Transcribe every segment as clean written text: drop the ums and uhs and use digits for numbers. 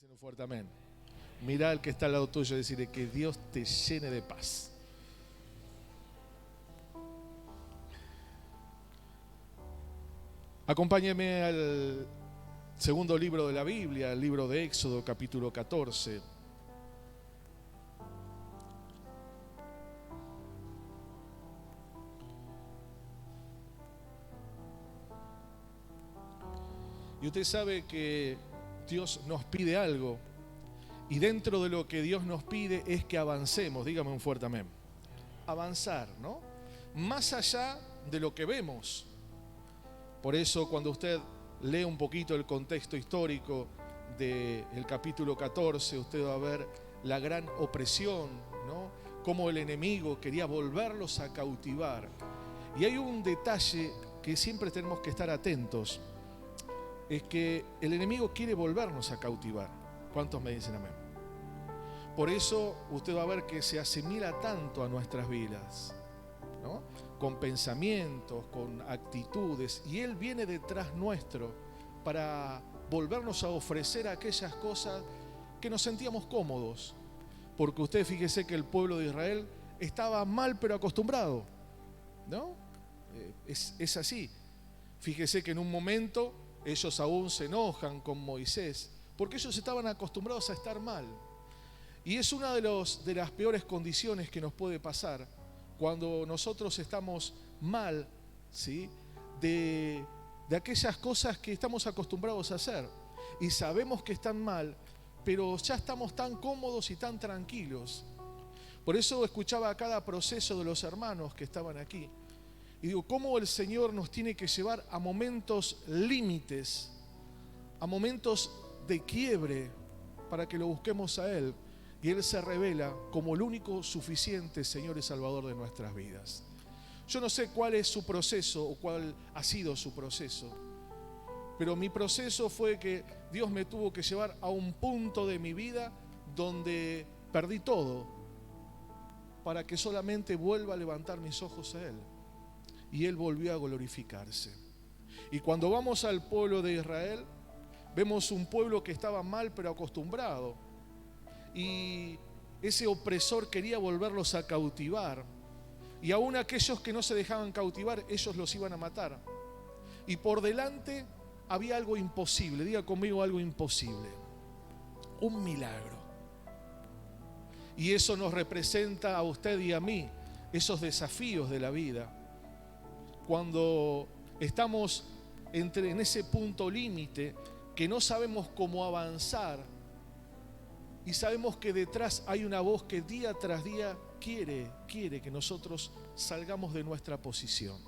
Dicen un fuerte amén. Mirá al que está al lado tuyo y decirle que Dios te llene de paz. Acompáñeme al segundo libro de la Biblia, el libro de Éxodo, capítulo 14. Y usted sabe que Dios nos pide algo. Y dentro de lo que Dios nos pide es que avancemos. Dígame un fuerte amén. Avanzar, ¿no? Más allá de lo que vemos. Por eso cuando usted lee un poquito el contexto histórico del capítulo 14, usted va a ver la gran opresión, ¿no? Cómo el enemigo quería volverlos a cautivar. Y hay un detalle que siempre tenemos que estar atentos. Es que el enemigo quiere volvernos a cautivar. ¿Cuántos me dicen amén? Por eso usted va a ver que se asimila tanto a nuestras vidas, ¿no? Con pensamientos, con actitudes, y Él viene detrás nuestro para volvernos a ofrecer aquellas cosas que nos sentíamos cómodos. Porque usted fíjese que el pueblo de Israel estaba mal pero acostumbrado, ¿no? Es así. Fíjese que en un momento ellos aún se enojan con Moisés porque ellos estaban acostumbrados a estar mal. Y es una de las peores condiciones que nos puede pasar cuando nosotros estamos mal, ¿sí? de aquellas cosas que estamos acostumbrados a hacer y sabemos que están mal, pero ya estamos tan cómodos y tan tranquilos. Por eso escuchaba cada proceso de los hermanos que estaban aquí. Y digo, cómo el Señor nos tiene que llevar a momentos límites, a momentos de quiebre, para que lo busquemos a Él. Y Él se revela como el único suficiente Señor y Salvador de nuestras vidas. Yo no sé cuál es su proceso o cuál ha sido su proceso, pero mi proceso fue que Dios me tuvo que llevar a un punto de mi vida donde perdí todo, para que solamente vuelva a levantar mis ojos a Él. Y Él volvió a glorificarse. Y cuando vamos al pueblo de Israel, vemos un pueblo que estaba mal pero acostumbrado. Y ese opresor quería volverlos a cautivar. Y aún aquellos que no se dejaban cautivar, ellos los iban a matar. Y por delante había algo imposible. Diga conmigo algo imposible. Un milagro. Y eso nos representa a usted y a mí, esos desafíos de la vida. Cuando estamos en ese punto límite que no sabemos cómo avanzar y sabemos que detrás hay una voz que día tras día quiere que nosotros salgamos de nuestra posición.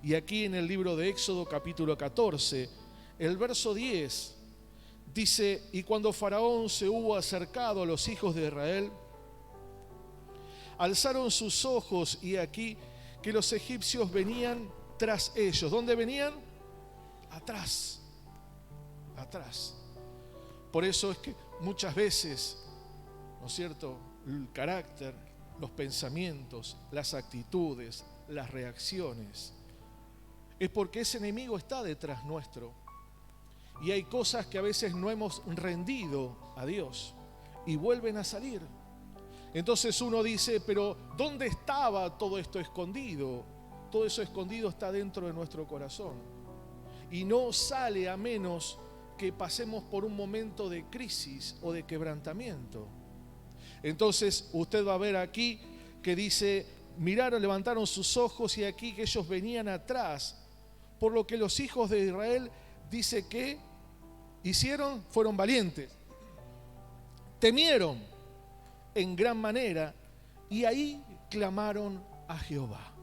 Y aquí en el libro de Éxodo capítulo 14, el verso 10 dice: y cuando Faraón se hubo acercado a los hijos de Israel, alzaron sus ojos y aquí que los egipcios venían tras ellos. ¿Dónde venían? Atrás. Atrás. Por eso es que muchas veces, ¿no es cierto?, el carácter, los pensamientos, las actitudes, las reacciones, es porque ese enemigo está detrás nuestro. Y hay cosas que a veces no hemos rendido a Dios y vuelven a salir. Entonces uno dice, pero ¿dónde estaba todo esto escondido? Todo eso escondido está dentro de nuestro corazón. Y no sale a menos que pasemos por un momento de crisis o de quebrantamiento. Entonces usted va a ver aquí que dice, miraron, levantaron sus ojos y aquí que ellos venían atrás. Por lo que los hijos de Israel, dice que hicieron, fueron valientes. Temieron en gran manera, y ahí clamaron a Jehová.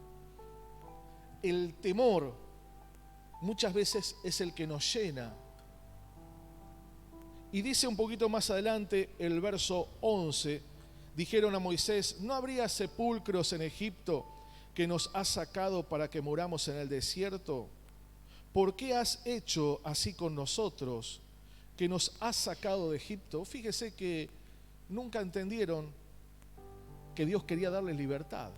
El temor muchas veces es el que nos llena. Y dice un poquito más adelante el verso 11, dijeron a Moisés, ¿no habría sepulcros en Egipto que nos has sacado para que muramos en el desierto? ¿Por qué has hecho así con nosotros, que nos has sacado de Egipto? Fíjese que nunca entendieron que Dios quería darles libertad.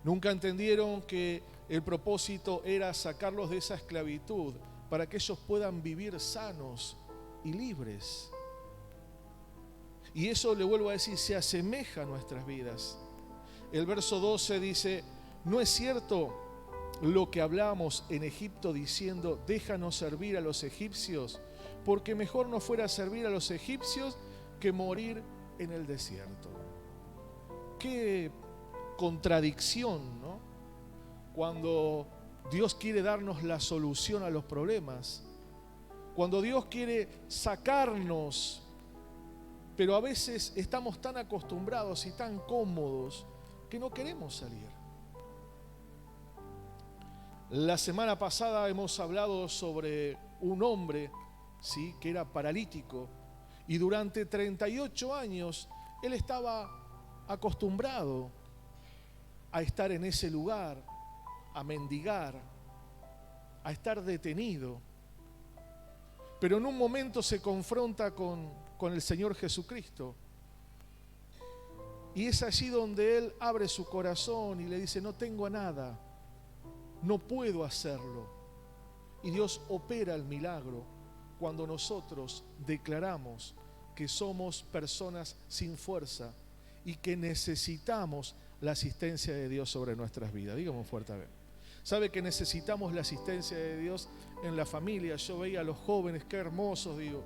Nunca entendieron que el propósito era sacarlos de esa esclavitud para que ellos puedan vivir sanos y libres. Y eso, le vuelvo a decir, se asemeja a nuestras vidas. El verso 12 dice: ¿no es cierto lo que hablamos en Egipto diciendo, déjanos servir a los egipcios? Porque mejor nos fuera servir a los egipcios que morir en el desierto. Qué contradicción, ¿no? Cuando Dios quiere darnos la solución a los problemas, cuando Dios quiere sacarnos, pero a veces estamos tan acostumbrados y tan cómodos que no queremos salir. La semana pasada hemos hablado sobre un hombre, ¿sí?, que era paralítico, y durante 38 años él estaba acostumbrado a estar en ese lugar, a mendigar, a estar detenido. Pero en un momento se confronta con el Señor Jesucristo. Y es allí donde Él abre su corazón y le dice: no tengo nada, no puedo hacerlo. Y Dios opera el milagro cuando nosotros declaramos que somos personas sin fuerza y que necesitamos la asistencia de Dios sobre nuestras vidas. Dígame fuerte a ver. ¿Sabe que necesitamos la asistencia de Dios en la familia? Yo veía a los jóvenes, qué hermosos, digo.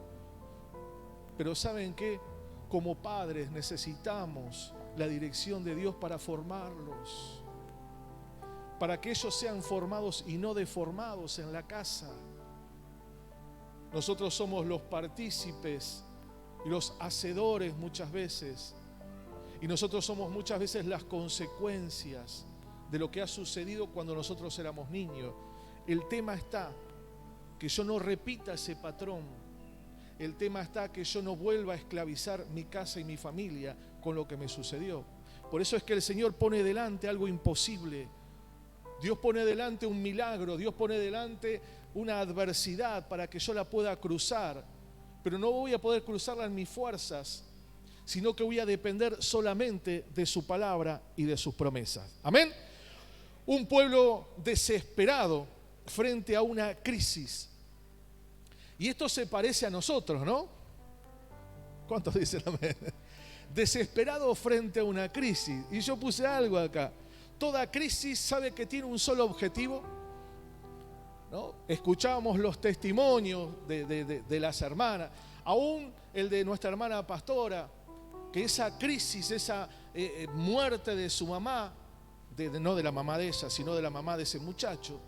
Pero ¿saben qué? Como padres necesitamos la dirección de Dios para formarlos, para que ellos sean formados y no deformados en la casa. Nosotros somos los partícipes y los hacedores muchas veces, y nosotros somos muchas veces las consecuencias de lo que ha sucedido cuando nosotros éramos niños. El tema está que yo no repita ese patrón. El tema está que yo no vuelva a esclavizar mi casa y mi familia con lo que me sucedió. Por eso es que el Señor pone delante algo imposible. Dios pone delante un milagro, Dios pone delante una adversidad para que yo la pueda cruzar. Pero no voy a poder cruzarla en mis fuerzas, sino que voy a depender solamente de su palabra y de sus promesas. Amén. Un pueblo desesperado frente a una crisis. Y esto se parece a nosotros, ¿no? ¿Cuántos dicen amén? Desesperado frente a una crisis. Y yo puse algo acá. Toda crisis sabe que tiene un solo objetivo, ¿no? Escuchábamos los testimonios de las hermanas, aún el de nuestra hermana pastora, que esa crisis, esa muerte de su mamá, no de la mamá de ella, sino de la mamá de ese muchacho,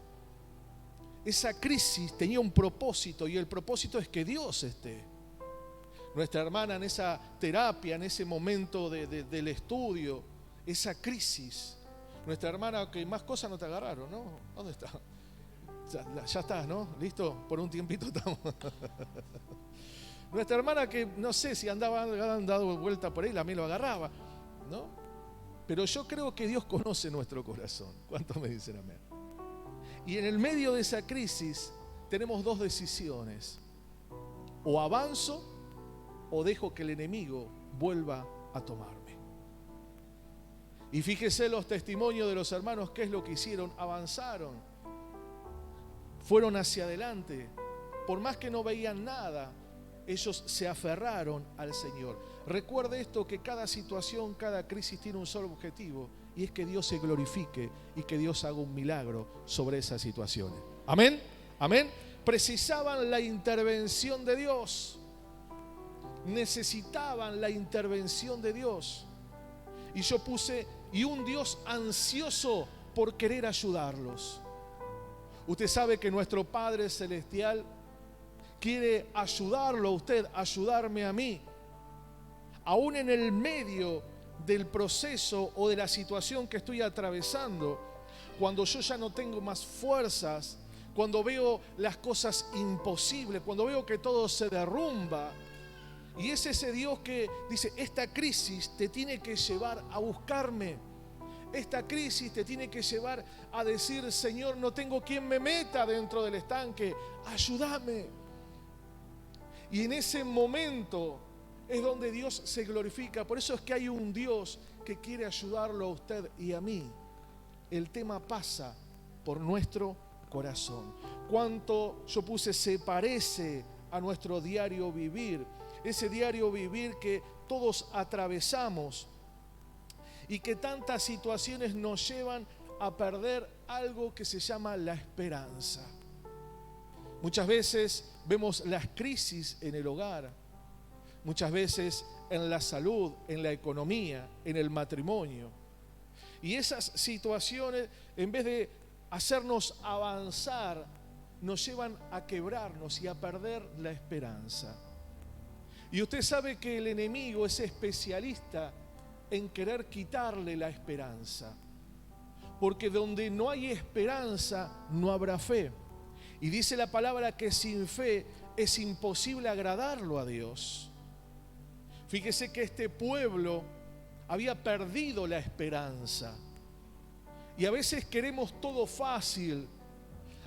esa crisis tenía un propósito, y el propósito es que Dios esté. Nuestra hermana en esa terapia, en ese momento del estudio, esa crisis. Nuestra hermana, que más cosas no te agarraron, ¿no? ¿Dónde está? Ya estás, ¿no? ¿Listo? Por un tiempito estamos. Nuestra hermana, que no sé si han dado vuelta por ahí, la mí lo agarraba, ¿no? Pero yo creo que Dios conoce nuestro corazón. ¿Cuántos me dicen amén? Y en el medio de esa crisis tenemos dos decisiones: o avanzo o dejo que el enemigo vuelva a tomarme. Y fíjese los testimonios de los hermanos, ¿qué es lo que hicieron? Avanzaron, fueron hacia adelante. Por más que no veían nada, ellos se aferraron al Señor. Recuerde esto, que cada situación, cada crisis tiene un solo objetivo, y es que Dios se glorifique y que Dios haga un milagro sobre esas situaciones. Amén, amén. Precisaban la intervención de Dios. Necesitaban la intervención de Dios. Y yo puse: y un Dios ansioso por querer ayudarlos. Usted sabe que nuestro Padre Celestial quiere ayudarlo a usted, ayudarme a mí. Aún en el medio del proceso o de la situación que estoy atravesando, cuando yo ya no tengo más fuerzas, cuando veo las cosas imposibles, cuando veo que todo se derrumba. Y es ese Dios que dice: esta crisis te tiene que llevar a buscarme. Esta crisis te tiene que llevar a decir: Señor, no tengo quien me meta dentro del estanque, ayúdame. Y en ese momento es donde Dios se glorifica. Por eso es que hay un Dios que quiere ayudarlo a usted y a mí. El tema pasa por nuestro corazón. Cuánto, yo puse, se parece a nuestro diario vivir. Ese diario vivir que todos atravesamos y que tantas situaciones nos llevan a perder algo que se llama la esperanza. Muchas veces vemos las crisis en el hogar, muchas veces en la salud, en la economía, en el matrimonio. Y esas situaciones, en vez de hacernos avanzar, nos llevan a quebrarnos y a perder la esperanza. Y usted sabe que el enemigo es especialista en querer quitarle la esperanza. Porque donde no hay esperanza, no habrá fe. Y dice la palabra que sin fe es imposible agradarlo a Dios. Fíjese que este pueblo había perdido la esperanza. Y a veces queremos todo fácil.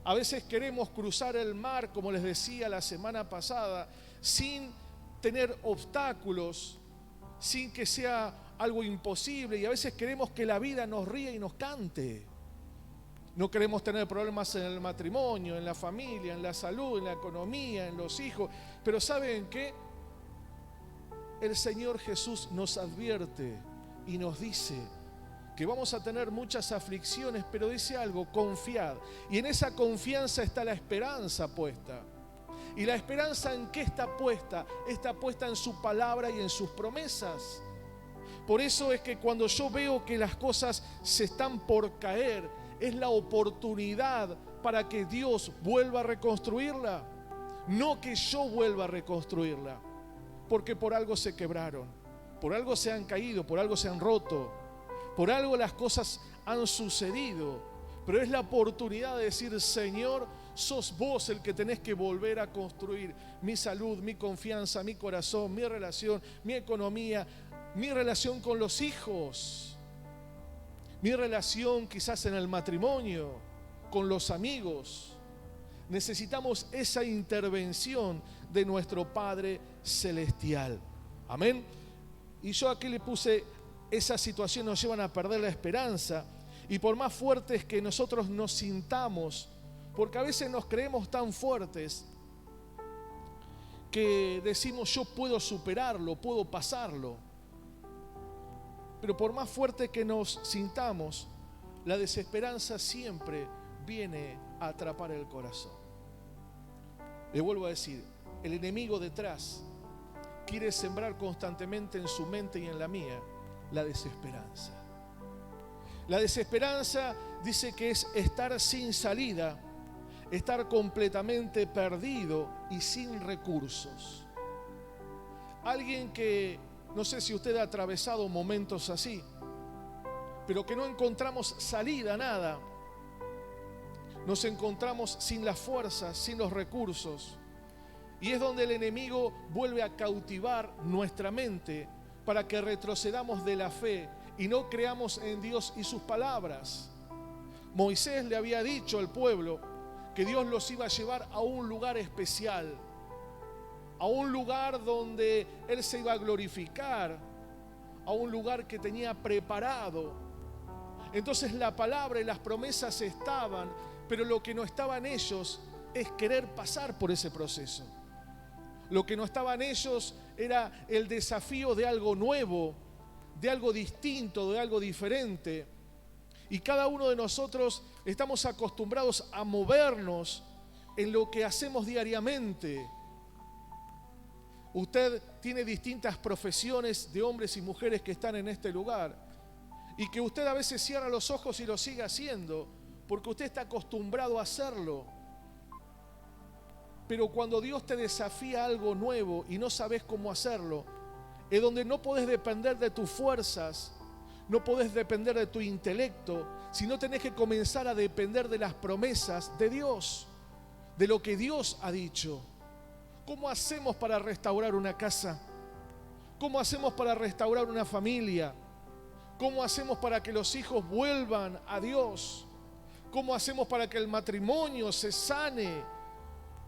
A veces queremos cruzar el mar, como les decía la semana pasada, sin tener obstáculos, sin que sea algo imposible. Y a veces queremos que la vida nos ría y nos cante. No queremos tener problemas en el matrimonio, en la familia, en la salud, en la economía, en los hijos. Pero ¿saben qué? El Señor Jesús nos advierte y nos dice que vamos a tener muchas aflicciones, pero dice algo: confiad. Y en esa confianza está la esperanza puesta. ¿Y la esperanza en qué está puesta? Está puesta en su palabra y en sus promesas. Por eso es que cuando yo veo que las cosas se están por caer, es la oportunidad para que Dios vuelva a reconstruirla. No que yo vuelva a reconstruirla. Porque por algo se quebraron, por algo se han caído, por algo se han roto, por algo las cosas han sucedido. Pero es la oportunidad de decir: Señor, sos vos el que tenés que volver a construir mi salud, mi confianza, mi corazón, mi relación, mi economía, mi relación con los hijos, mi relación quizás en el matrimonio, con los amigos. Necesitamos esa intervención de nuestro Padre Celestial. Amén. Y yo aquí le puse: esa situación nos llevan a perder la esperanza. Y por más fuertes que nosotros nos sintamos, porque a veces nos creemos tan fuertes que decimos: yo puedo superarlo, puedo pasarlo. Pero por más fuerte que nos sintamos, la desesperanza siempre viene a atrapar el corazón. Le vuelvo a decir, el enemigo detrás quiere sembrar constantemente en su mente y en la mía la desesperanza. La desesperanza dice que es estar sin salida, estar completamente perdido y sin recursos. Alguien que, no sé si usted ha atravesado momentos así, pero que no encontramos salida a nada. Nos encontramos sin las fuerzas, sin los recursos. Y es donde el enemigo vuelve a cautivar nuestra mente para que retrocedamos de la fe y no creamos en Dios y sus palabras. Moisés le había dicho al pueblo que Dios los iba a llevar a un lugar especial, a un lugar donde Él se iba a glorificar, a un lugar que tenía preparado. Entonces la palabra y las promesas estaban, pero lo que no estaba en ellos es querer pasar por ese proceso. Lo que no estaba en ellos era el desafío de algo nuevo, de algo distinto, de algo diferente. Y cada uno de nosotros estamos acostumbrados a movernos en lo que hacemos diariamente. Usted tiene distintas profesiones de hombres y mujeres que están en este lugar y que usted a veces cierra los ojos y lo sigue haciendo porque usted está acostumbrado a hacerlo. Pero cuando Dios te desafía a algo nuevo y no sabes cómo hacerlo, es donde no podés depender de tus fuerzas, no podés depender de tu intelecto, sino tenés que comenzar a depender de las promesas de Dios, de lo que Dios ha dicho. ¿Cómo hacemos para restaurar una casa? ¿Cómo hacemos para restaurar una familia? ¿Cómo hacemos para que los hijos vuelvan a Dios? ¿Cómo hacemos para que el matrimonio se sane?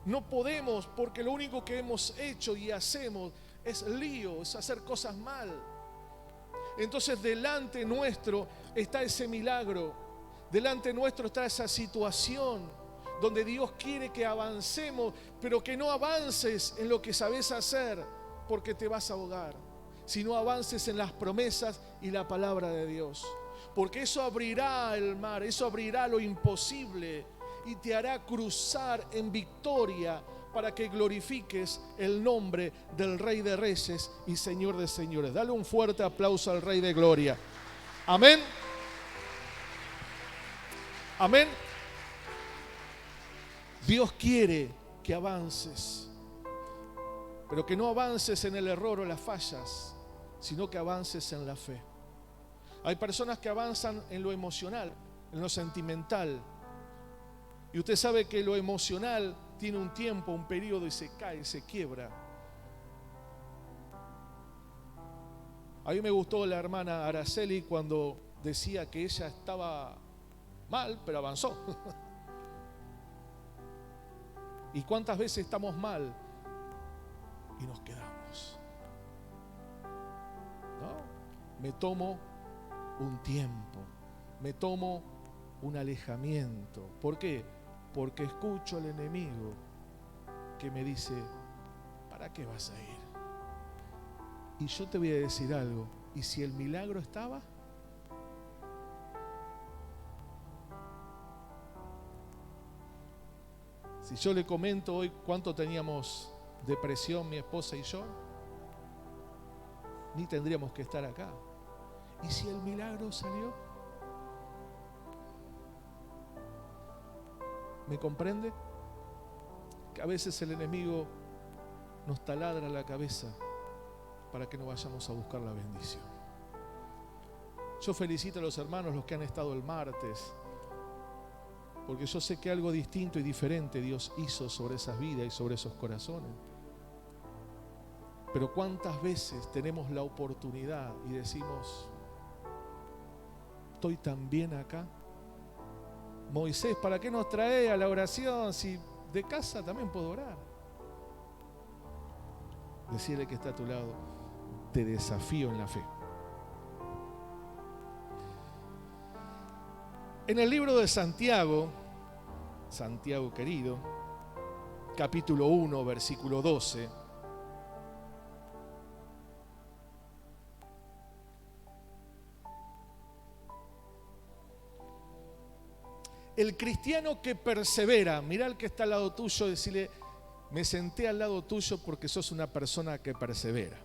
No podemos, porque lo único que hemos hecho y hacemos es lío, es hacer cosas mal. Entonces delante nuestro está ese milagro, delante nuestro está esa situación, donde Dios quiere que avancemos, pero que no avances en lo que sabes hacer, porque te vas a ahogar, sino avances en las promesas y la palabra de Dios, porque eso abrirá el mar, eso abrirá lo imposible y te hará cruzar en victoria para que glorifiques el nombre del Rey de Reyes y Señor de Señores. Dale un fuerte aplauso al Rey de Gloria. Amén. Amén. Dios quiere que avances, pero que no avances en el error o las fallas, sino que avances en la fe. Hay personas que avanzan en lo emocional, en lo sentimental. Y usted sabe que lo emocional tiene un tiempo, un periodo y se cae, se quiebra. A mí me gustó la hermana Araceli cuando decía que ella estaba mal, pero avanzó. ¿Y cuántas veces estamos mal y nos quedamos? ¿No? Me tomo un tiempo, me tomo un alejamiento. ¿Por qué? Porque escucho al enemigo que me dice, ¿para qué vas a ir? Y yo te voy a decir algo, ¿y si el milagro estaba? Si yo le comento hoy cuánto teníamos depresión mi esposa y yo, ni tendríamos que estar acá. ¿Y si el milagro salió? ¿Me comprende? Que a veces el enemigo nos taladra la cabeza para que no vayamos a buscar la bendición. Yo felicito a los hermanos, los que han estado el martes, porque yo sé que algo distinto y diferente Dios hizo sobre esas vidas y sobre esos corazones. Pero ¿cuántas veces tenemos la oportunidad y decimos, estoy tan bien acá? Moisés, ¿para qué nos trae a la oración si de casa también puedo orar? Decirle que está a tu lado, te desafío en la fe. En el libro de Santiago, Santiago querido, capítulo 1, versículo 12, el cristiano que persevera, mirá al que está al lado tuyo, decirle, me senté al lado tuyo porque sos una persona que persevera.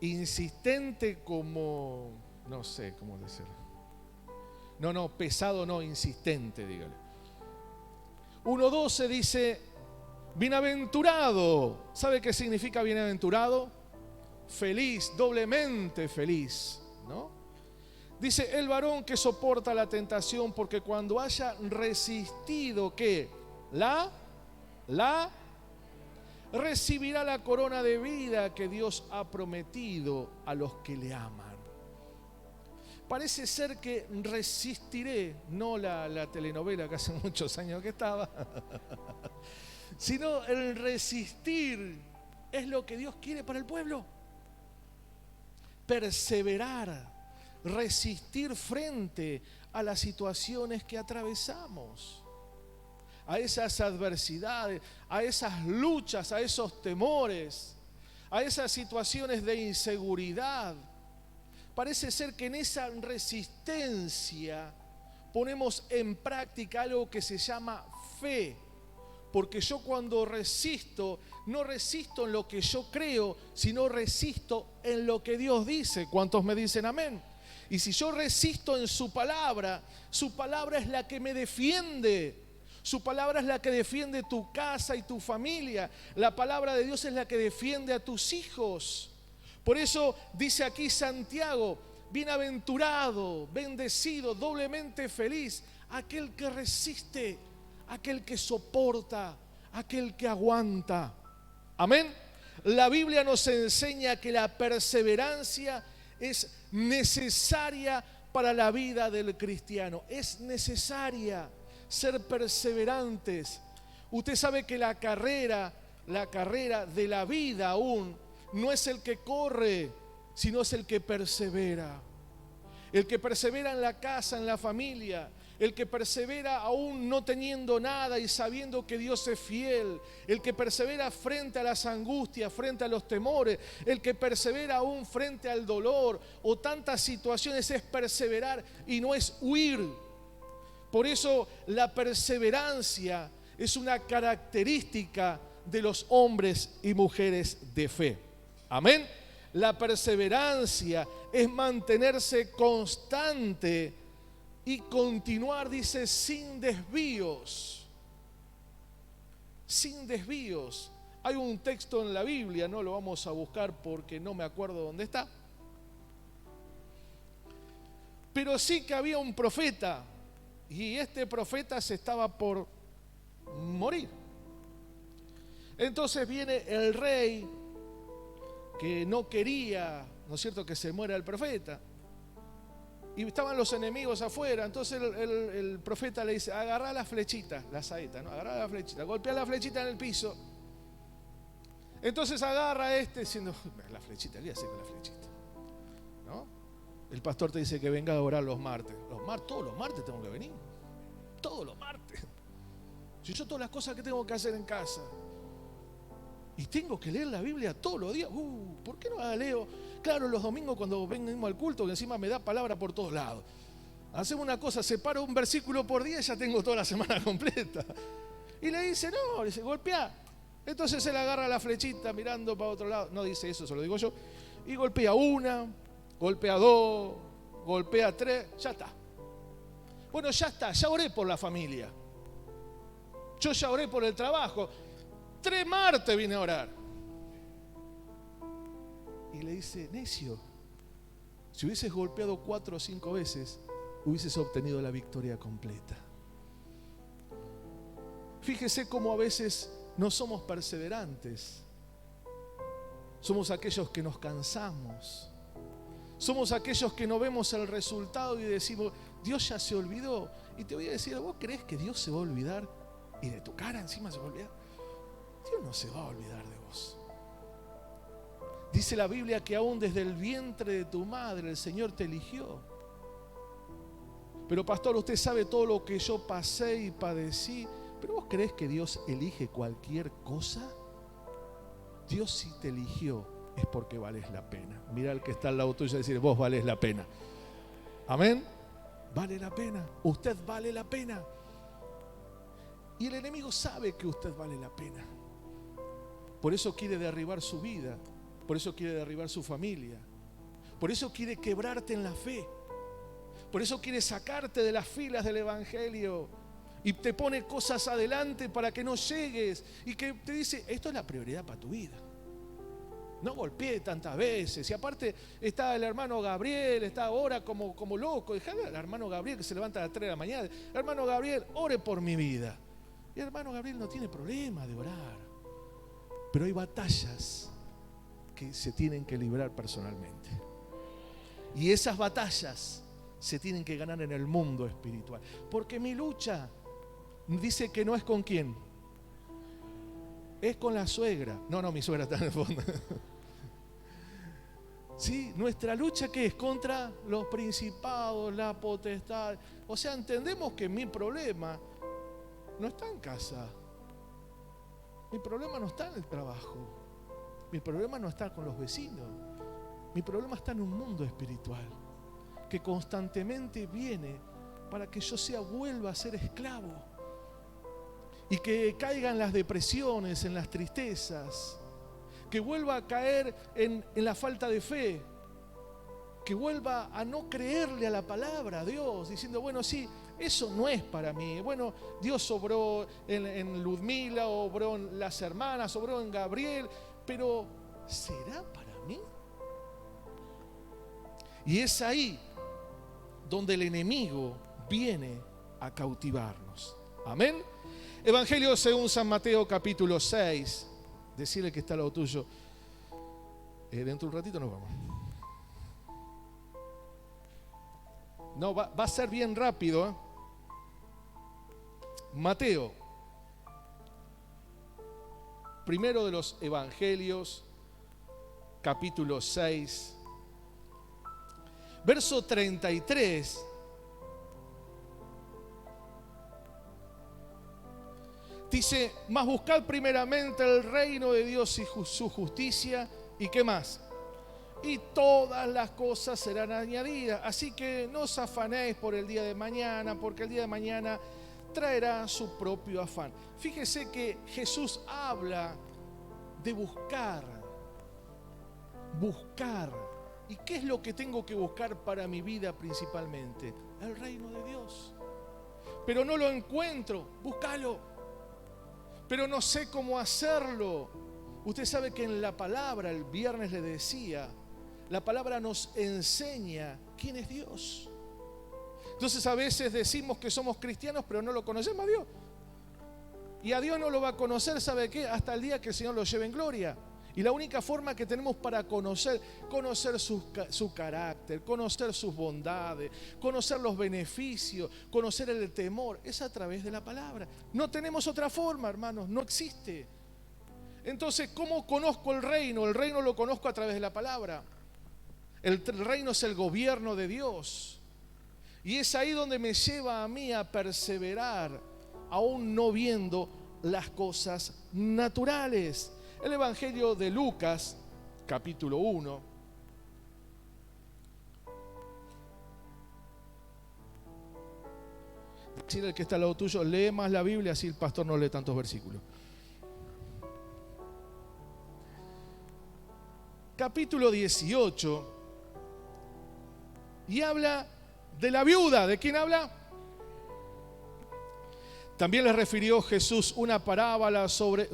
Insistente como, no sé cómo decirlo. No, pesado no, insistente, dígale. 1:12 dice, bienaventurado. ¿Sabe qué significa bienaventurado? Feliz, doblemente feliz, ¿no? Dice, el varón que soporta la tentación, porque cuando haya resistido, ¿qué? Recibirá la corona de vida que Dios ha prometido a los que le aman. Parece ser que resistiré, no la telenovela que hace muchos años que estaba, sino el resistir es lo que Dios quiere para el pueblo. Perseverar, resistir frente a las situaciones que atravesamos, a esas adversidades, a esas luchas, a esos temores, a esas situaciones de inseguridad. Parece ser que en esa resistencia ponemos en práctica algo que se llama fe. Porque yo cuando resisto, no resisto en lo que yo creo, sino resisto en lo que Dios dice. ¿Cuántos me dicen amén? Y si yo resisto en su palabra es la que me defiende. Su palabra es la que defiende tu casa y tu familia. La palabra de Dios es la que defiende a tus hijos. Por eso dice aquí Santiago, bienaventurado, bendecido, doblemente feliz, aquel que resiste, aquel que soporta, aquel que aguanta. Amén. La Biblia nos enseña que la perseverancia es necesaria para la vida del cristiano. Es necesaria ser perseverantes. Usted sabe que la carrera de la vida aún no es el que corre, sino es el que persevera. El que persevera en la casa, en la familia. el que persevera aún no teniendo nada y sabiendo que Dios es fiel, el que persevera frente a las angustias, frente a los temores, el que persevera aún frente al dolor o tantas situaciones, es perseverar y no es huir. Por eso la perseverancia es una característica de los hombres y mujeres de fe. Amén. La perseverancia es mantenerse constante y continuar, dice, sin desvíos. Sin desvíos. Hay un texto en la Biblia, no lo vamos a buscar porque no me acuerdo dónde está. Pero sí que había un profeta y este profeta se estaba por morir. Entonces viene el rey que no quería, ¿no es cierto?, que se muera el profeta. Y estaban los enemigos afuera. Entonces el profeta le dice: agarrá la flechita, la saeta, ¿no? Agarrá la flechita, golpea la flechita en el piso. Entonces agarra diciendo: la flechita, ¿qué hace con la flechita? ¿No? El pastor te dice que venga a orar los martes. Todos los martes tengo que venir. Todos los martes. Si yo todas las cosas que tengo que hacer en casa. Y tengo que leer la Biblia todos los días. ¿Por qué no la leo? Claro, los domingos cuando venimos al culto, que encima me da palabra por todos lados. Hacemos una cosa, separo un versículo por día y ya tengo toda la semana completa. Y le dice: no, le dice, golpea. Entonces él agarra la flechita mirando para otro lado. No dice eso, se lo digo yo. Y golpea una, golpea dos, golpea tres, ya está. Bueno, ya está, ya oré por la familia. Yo ya oré por el trabajo. 3 martes vine a orar. Y le dice: necio, si hubieses golpeado 4 o 5 veces, hubieses obtenido la victoria completa. Fíjese cómo a veces no somos perseverantes. Somos aquellos que nos cansamos. Somos aquellos que no vemos el resultado y decimos: Dios ya se olvidó. Y te voy a decir: ¿vos crees que Dios se va a olvidar? Y de tu cara encima se va a olvidar. Dios no se va a olvidar de vos. Dice la Biblia que aún desde el vientre de tu madre el Señor te eligió. Pero pastor, usted sabe todo lo que yo pasé y padecí. ¿Pero vos crees que Dios elige cualquier cosa? Dios, si te eligió, es porque vales la pena. Mira al que está al lado tuyo y decir: vos valés la pena. Amén. Vale la pena. Usted vale la pena. Y el enemigo sabe que usted vale la pena. Por eso quiere derribar su vida. Por eso quiere derribar su familia. Por eso quiere quebrarte en la fe. Por eso quiere sacarte de las filas del evangelio. Y te pone cosas adelante para que no llegues. Y que te dice: esto es la prioridad para tu vida. No golpeé tantas veces. Y aparte está el hermano Gabriel, está ahora como loco. Dejale al hermano Gabriel que se levanta a las 3 de la mañana. Hermano Gabriel, ore por mi vida. Y el hermano Gabriel no tiene problema de orar. Pero hay batallas que se tienen que librar personalmente. Y esas batallas se tienen que ganar en el mundo espiritual. Porque mi lucha, dice que no es con quién. Es con la suegra. No, mi suegra está en el fondo. Sí, nuestra lucha, ¿qué es? Contra los principados, la potestad. O sea, entendemos que mi problema no está en casa. Mi problema no está en el trabajo. Mi problema no está con los vecinos. Mi problema está en un mundo espiritual que constantemente viene para que yo vuelva a ser esclavo y que caiga en las depresiones, en las tristezas, que vuelva a caer en la falta de fe, que vuelva a no creerle a la palabra de Dios, diciendo: bueno, sí, eso no es para mí. Bueno, Dios obró en Ludmila, obró en las hermanas, obró en Gabriel, pero ¿será para mí? Y es ahí donde el enemigo viene a cautivarnos. Amén. Evangelio según San Mateo capítulo 6. Decirle que está al lado tuyo: dentro de un ratito nos vamos. No, va a ser bien rápido, ¿eh? Mateo, primero de los evangelios, capítulo 6, verso 33. Dice, mas buscad primeramente el reino de Dios y su justicia. ¿Y qué más? Y todas las cosas serán añadidas. Así que no os afanéis por el día de mañana, porque el día de mañana traerá su propio afán. Fíjese que Jesús habla de buscar. Buscar. ¿Y qué es lo que tengo que buscar para mi vida principalmente? El reino de Dios. Pero no lo encuentro, búscalo. Pero no sé cómo hacerlo. Usted sabe que en la palabra, el viernes le decía, la palabra nos enseña quién es Dios. Entonces a veces decimos que somos cristianos, pero no lo conocemos a Dios. Y a Dios no lo va a conocer, ¿sabe qué? Hasta el día que el Señor lo lleve en gloria. Y la única forma que tenemos para conocer su carácter, conocer sus bondades, conocer los beneficios, conocer el temor, es a través de la palabra. No tenemos otra forma, hermanos, no existe. Entonces, ¿cómo conozco el reino? El reino lo conozco a través de la palabra. El reino es el gobierno de Dios. Y es ahí donde me lleva a mí a perseverar, aún no viendo las cosas naturales. El Evangelio de Lucas, capítulo 1. Decirle al que está al lado tuyo, lee más la Biblia, así el pastor no lee tantos versículos. Capítulo 18. Y habla de la viuda. ¿De quién habla? También le refirió Jesús una parábola sobre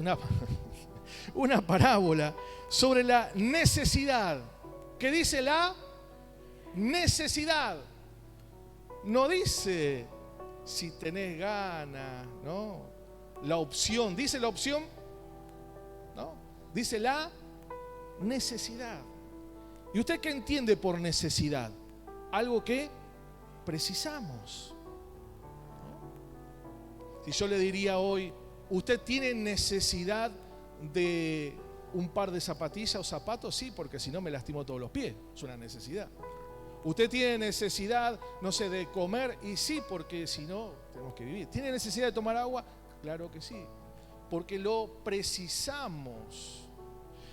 la necesidad. ¿Qué dice la necesidad? No dice si tenés ganas, ¿no? La opción. ¿Dice la opción? No. Dice la necesidad. ¿Y usted qué entiende por necesidad? Algo que precisamos. ¿No? Si yo le diría hoy, ¿usted tiene necesidad de un par de zapatillas o zapatos? Sí, porque si no me lastimo todos los pies. Es una necesidad. ¿Usted tiene necesidad, no sé, de comer? Y sí, porque si no, tenemos que vivir. ¿Tiene necesidad de tomar agua? Claro que sí, porque lo precisamos.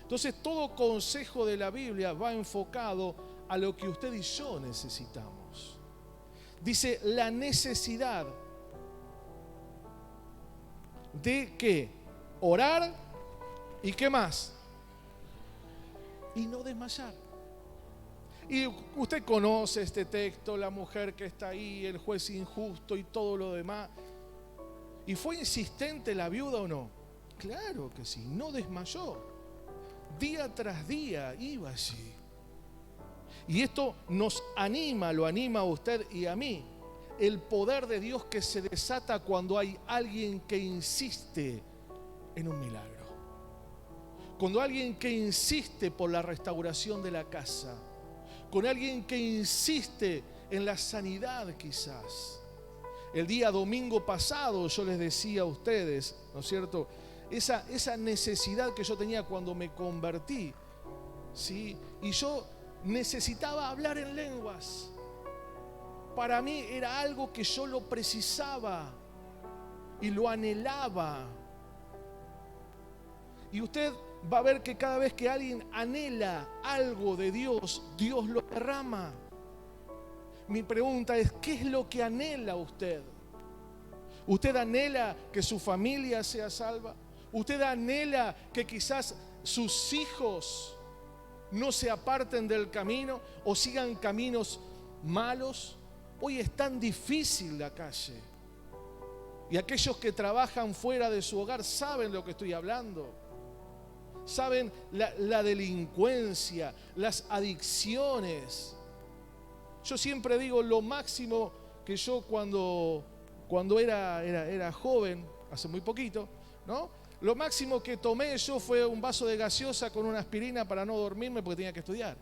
Entonces, todo consejo de la Biblia va enfocado a lo que usted y yo necesitamos. Dice, la necesidad de ¿qué? Orar. ¿Y qué más? Y no desmayar. Y usted conoce este texto, la mujer que está ahí, el juez injusto y todo lo demás. ¿Y fue insistente la viuda o no? Claro que sí, no desmayó. Día tras día iba allí. Y esto nos anima, lo anima a usted y a mí. El poder de Dios que se desata cuando hay alguien que insiste en un milagro. Cuando alguien que insiste por la restauración de la casa. Con alguien que insiste en la sanidad quizás. El día domingo pasado yo les decía a ustedes, ¿no es cierto? Esa necesidad que yo tenía cuando me convertí, ¿sí? Y yo necesitaba hablar en lenguas. Para mí era algo que yo lo precisaba y lo anhelaba. Y usted va a ver que cada vez que alguien anhela algo de Dios, Dios lo derrama. Mi pregunta es, ¿qué es lo que anhela usted? ¿Usted anhela que su familia sea salva? ¿Usted anhela que quizás sus hijos no se aparten del camino o sigan caminos malos? Hoy es tan difícil la calle. Y aquellos que trabajan fuera de su hogar saben lo que estoy hablando. Saben la delincuencia, las adicciones. Yo siempre digo lo máximo que yo cuando era joven, hace muy poquito, ¿no? Lo máximo que tomé yo fue un vaso de gaseosa con una aspirina para no dormirme porque tenía que estudiar.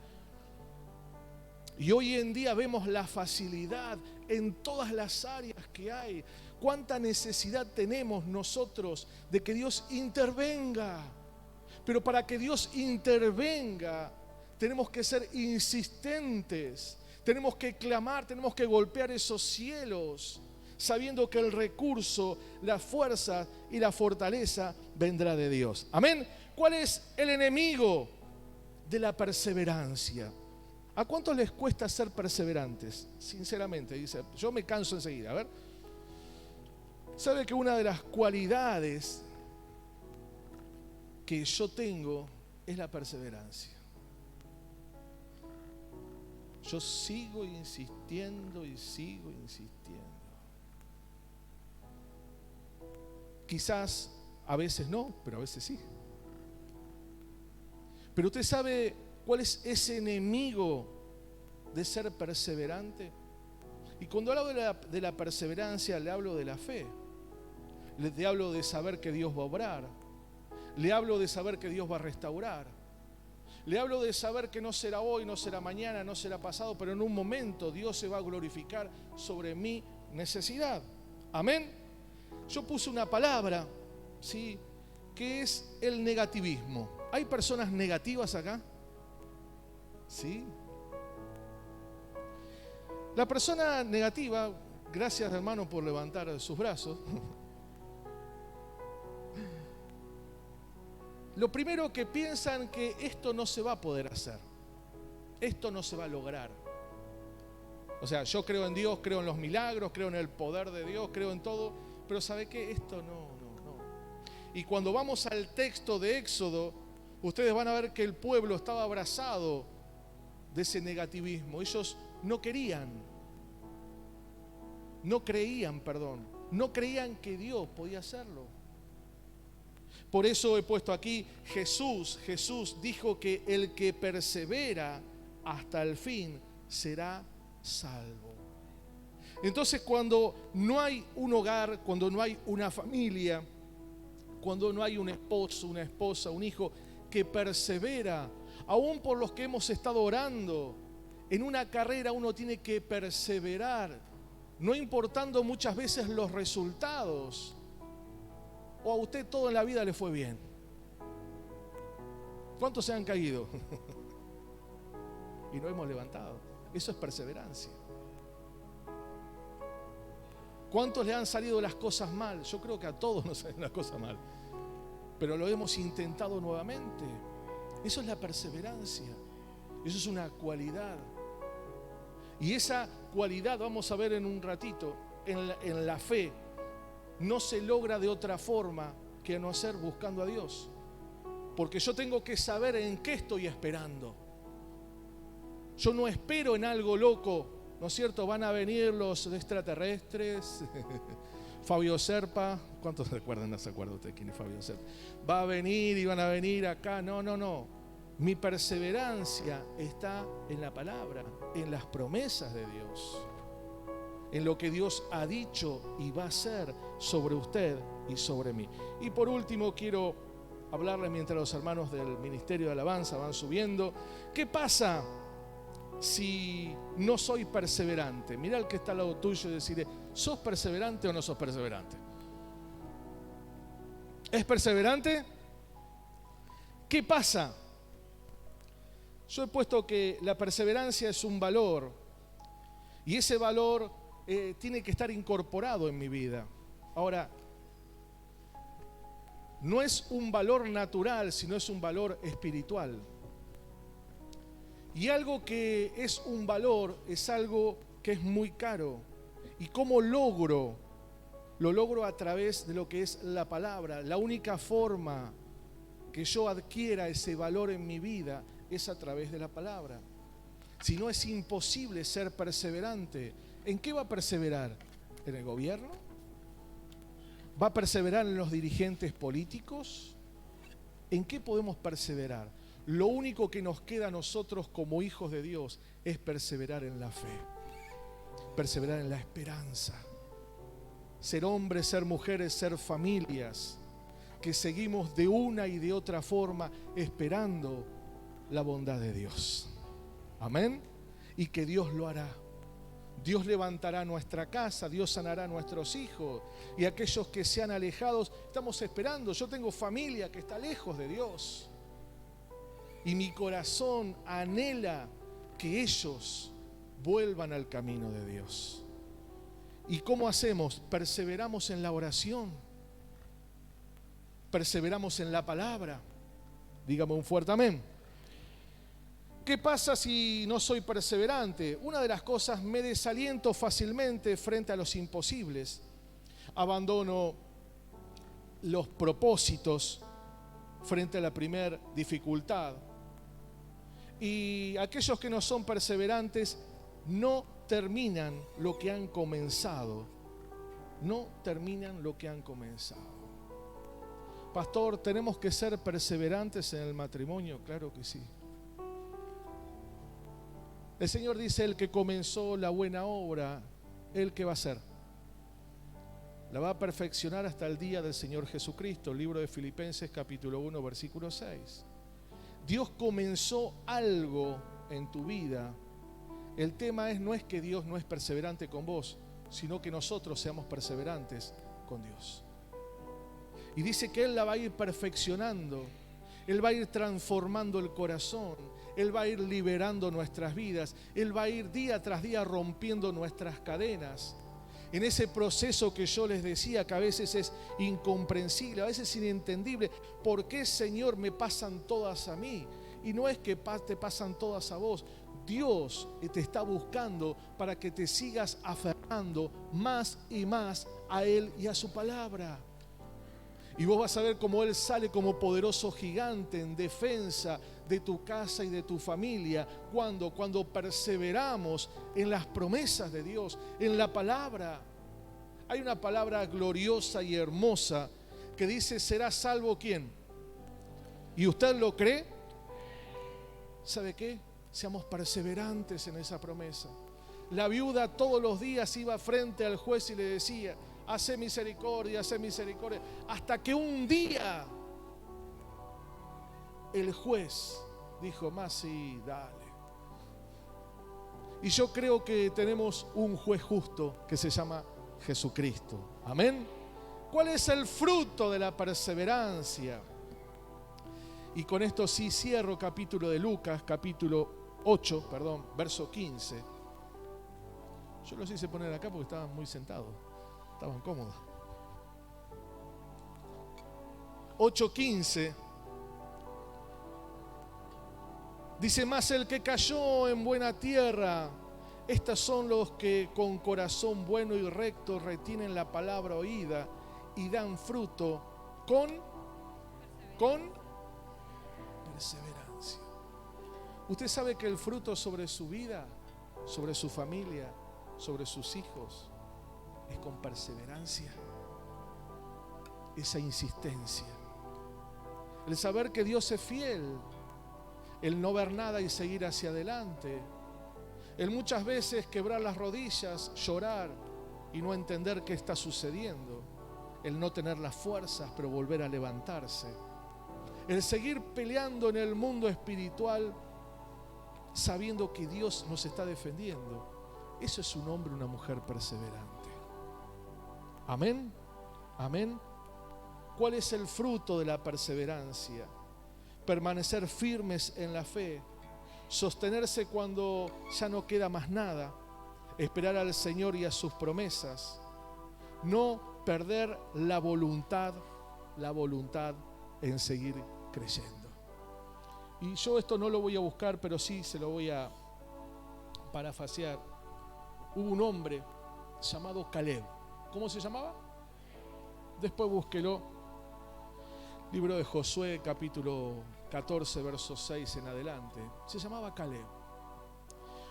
Y hoy en día vemos la facilidad en todas las áreas que hay. Cuánta necesidad tenemos nosotros de que Dios intervenga. Pero para que Dios intervenga, tenemos que ser insistentes. Tenemos que clamar, tenemos que golpear esos cielos. sabiendo que el recurso, la fuerza y la fortaleza vendrá de Dios. Amén. ¿Cuál es el enemigo de la perseverancia? ¿A cuántos les cuesta ser perseverantes? Sinceramente, dice, yo me canso enseguida. A ver, ¿sabe que una de las cualidades que yo tengo es la perseverancia? Yo sigo insistiendo y sigo insistiendo. Quizás a veces no, pero a veces sí. Pero usted sabe cuál es ese enemigo de ser perseverante. Y cuando hablo de la perseverancia, le hablo de la fe. Le hablo de saber que Dios va a obrar. Le hablo de saber que Dios va a restaurar. Le hablo de saber que no será hoy, no será mañana, no será pasado, pero en un momento Dios se va a glorificar sobre mi necesidad. Amén. Yo puse una palabra, ¿sí?, que es el negativismo. ¿Hay personas negativas acá? ¿Sí? La persona negativa, gracias hermano por levantar sus brazos. Lo primero que piensan que esto no se va a poder hacer. Esto no se va a lograr. O sea, yo creo en Dios, creo en los milagros, creo en el poder de Dios, creo en todo, pero ¿sabe qué? Esto no. Y cuando vamos al texto de Éxodo, ustedes van a ver que el pueblo estaba abrazado de ese negativismo. Ellos no creían que Dios podía hacerlo. Por eso he puesto aquí, Jesús dijo que el que persevera hasta el fin será salvo. Entonces, cuando no hay un hogar, cuando no hay una familia, cuando no hay un esposo, una esposa, un hijo que persevera, aún por los que hemos estado orando, en una carrera uno tiene que perseverar, no importando muchas veces los resultados. ¿O a usted todo en la vida le fue bien? ¿Cuántos se han caído? Y no hemos levantado. Eso es perseverancia. ¿Cuántos le han salido las cosas mal? Yo creo que a todos nos salen las cosas mal. Pero lo hemos intentado nuevamente. Eso es la perseverancia. Eso es una cualidad. Y esa cualidad, vamos a ver en un ratito, en la fe, no se logra de otra forma que no ser buscando a Dios. Porque yo tengo que saber en qué estoy esperando. Yo no espero en algo loco, ¿no es cierto? Van a venir los extraterrestres, Fabio Serpa. ¿Cuántos recuerdan? No se acuerda usted quién es Fabio Serpa. Va a venir y van a venir acá. No. Mi perseverancia está en la palabra, en las promesas de Dios, en lo que Dios ha dicho y va a hacer sobre usted y sobre mí. Y por último quiero hablarles, mientras los hermanos del Ministerio de Alabanza van subiendo, ¿qué pasa si no soy perseverante? Mirá al que está al lado tuyo y decirle, ¿sos perseverante o no sos perseverante? ¿Es perseverante? ¿Qué pasa? Yo he puesto que la perseverancia es un valor, y ese valor tiene que estar incorporado en mi vida. Ahora, no es un valor natural, sino es un valor espiritual. Y algo que es un valor es algo que es muy caro. ¿Y cómo logro? Lo logro a través de lo que es la palabra. La única forma que yo adquiera ese valor en mi vida es a través de la palabra. Si no, es imposible ser perseverante. ¿En qué va a perseverar? ¿En el gobierno? ¿Va a perseverar en los dirigentes políticos? ¿En qué podemos perseverar? Lo único que nos queda a nosotros como hijos de Dios es perseverar en la fe, perseverar en la esperanza, ser hombres, ser mujeres, ser familias, que seguimos de una y de otra forma esperando la bondad de Dios. Amén. Y que Dios lo hará. Dios levantará nuestra casa, Dios sanará a nuestros hijos, y aquellos que se han alejado, estamos esperando. Yo tengo familia que está lejos de Dios, y mi corazón anhela que ellos vuelvan al camino de Dios. ¿Y cómo hacemos? Perseveramos en la oración, perseveramos en la palabra. Dígame un fuerte amén. ¿Qué pasa si no soy perseverante? Una de las cosas, me desaliento fácilmente frente a los imposibles. Abandono los propósitos frente a la primera dificultad. Y aquellos que no son perseverantes no terminan lo que han comenzado. No terminan lo que han comenzado. Pastor, ¿tenemos que ser perseverantes en el matrimonio? Claro que sí. El Señor dice, el que comenzó la buena obra, ¿el qué va a hacer? La va a perfeccionar hasta el día del Señor Jesucristo. El libro de Filipenses capítulo 1 versículo 6. Dios comenzó algo en tu vida. El tema no es que Dios no es perseverante con vos, sino que nosotros seamos perseverantes con Dios. Y dice que Él la va a ir perfeccionando. Él va a ir transformando el corazón. Él va a ir liberando nuestras vidas. Él va a ir día tras día rompiendo nuestras cadenas. En ese proceso que yo les decía, que a veces es incomprensible, a veces inentendible. ¿Por qué, Señor, me pasan todas a mí? Y no es que te pasan todas a vos. Dios te está buscando para que te sigas aferrando más y más a Él y a su palabra. Y vos vas a ver cómo Él sale como poderoso gigante en defensa de tu casa y de tu familia. Cuando perseveramos en las promesas de Dios, en la palabra. Hay una palabra gloriosa y hermosa que dice, ¿será salvo quién? ¿Y usted lo cree? ¿Sabe qué? Seamos perseverantes en esa promesa. La viuda todos los días iba frente al juez y le decía, hace misericordia, hasta que un día el juez dijo, más sí, dale. Y yo creo que tenemos un juez justo que se llama Jesucristo. Amén. ¿Cuál es el fruto de la perseverancia? Y con esto sí cierro capítulo de Lucas, capítulo 8, verso 15. Yo los hice poner acá porque estaban muy sentados. Estaban cómodos. 8:15 dice, mas el que cayó en buena tierra, estos son los que con corazón bueno y recto retienen la palabra oída y dan fruto con perseverancia. Usted sabe que el fruto sobre su vida, sobre su familia, sobre sus hijos, es con perseverancia, esa insistencia, el saber que Dios es fiel, el no ver nada y seguir hacia adelante, el muchas veces quebrar las rodillas, llorar y no entender qué está sucediendo, el no tener las fuerzas pero volver a levantarse, el seguir peleando en el mundo espiritual sabiendo que Dios nos está defendiendo. Eso es un hombre, una mujer perseverante. Amén. Amén. ¿Cuál es el fruto de la perseverancia? Permanecer firmes en la fe, sostenerse cuando ya no queda más nada, esperar al Señor y a sus promesas, no perder la voluntad en seguir creyendo. Y yo esto no lo voy a buscar, pero sí se lo voy a parafasear. Hubo un hombre llamado Caleb. ¿Cómo se llamaba? Después búsquelo. Libro de Josué, capítulo 14, versos 6 en adelante. Se llamaba Caleb.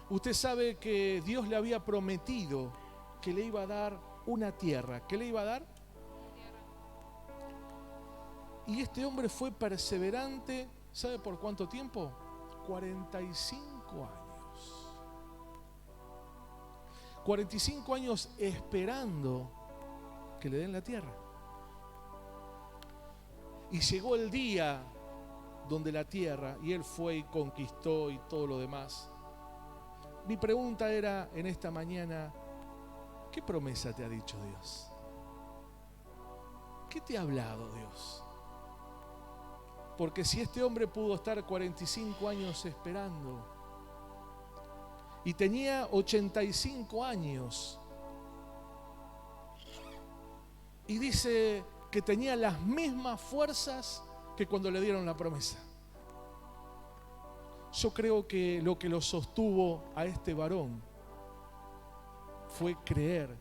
Usted sabe que Dios le había prometido que le iba a dar una tierra. ¿Qué le iba a dar? Y este hombre fue perseverante. ¿Sabe por cuánto tiempo? 45 años. 45 años esperando que le den la tierra. Y llegó el día donde la tierra, y él fue y conquistó y todo lo demás. Mi pregunta era en esta mañana, ¿qué promesa te ha dicho Dios? ¿Qué te ha hablado Dios? Porque si este hombre pudo estar 45 años esperando y tenía 85 años Y dice que tenía las mismas fuerzas que cuando le dieron la promesa. Yo creo que lo sostuvo a este varón fue creer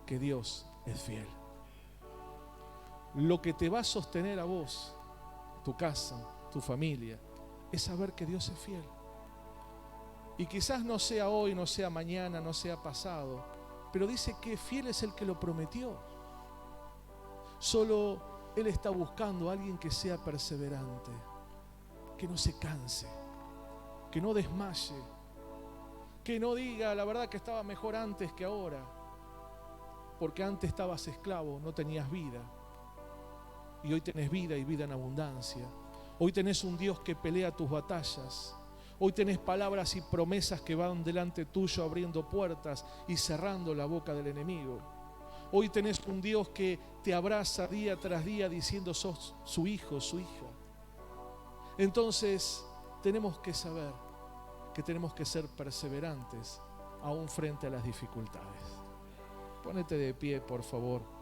que Dios es fiel. Lo que te va a sostener a vos, tu casa, tu familia, es saber que Dios es fiel. Y quizás no sea hoy, no sea mañana, no sea pasado, pero dice que fiel es el que lo prometió. Solo Él está buscando a alguien que sea perseverante, que no se canse, que no desmaye, que no diga la verdad que estaba mejor antes que ahora, porque antes estabas esclavo, no tenías vida, y hoy tenés vida y vida en abundancia. Hoy tenés un Dios que pelea tus batallas. Hoy tenés palabras y promesas que van delante tuyo abriendo puertas y cerrando la boca del enemigo. Hoy tenés un Dios que te abraza día tras día diciendo sos su hijo, su hija. Entonces tenemos que saber que tenemos que ser perseverantes aún frente a las dificultades. Ponete de pie, por favor.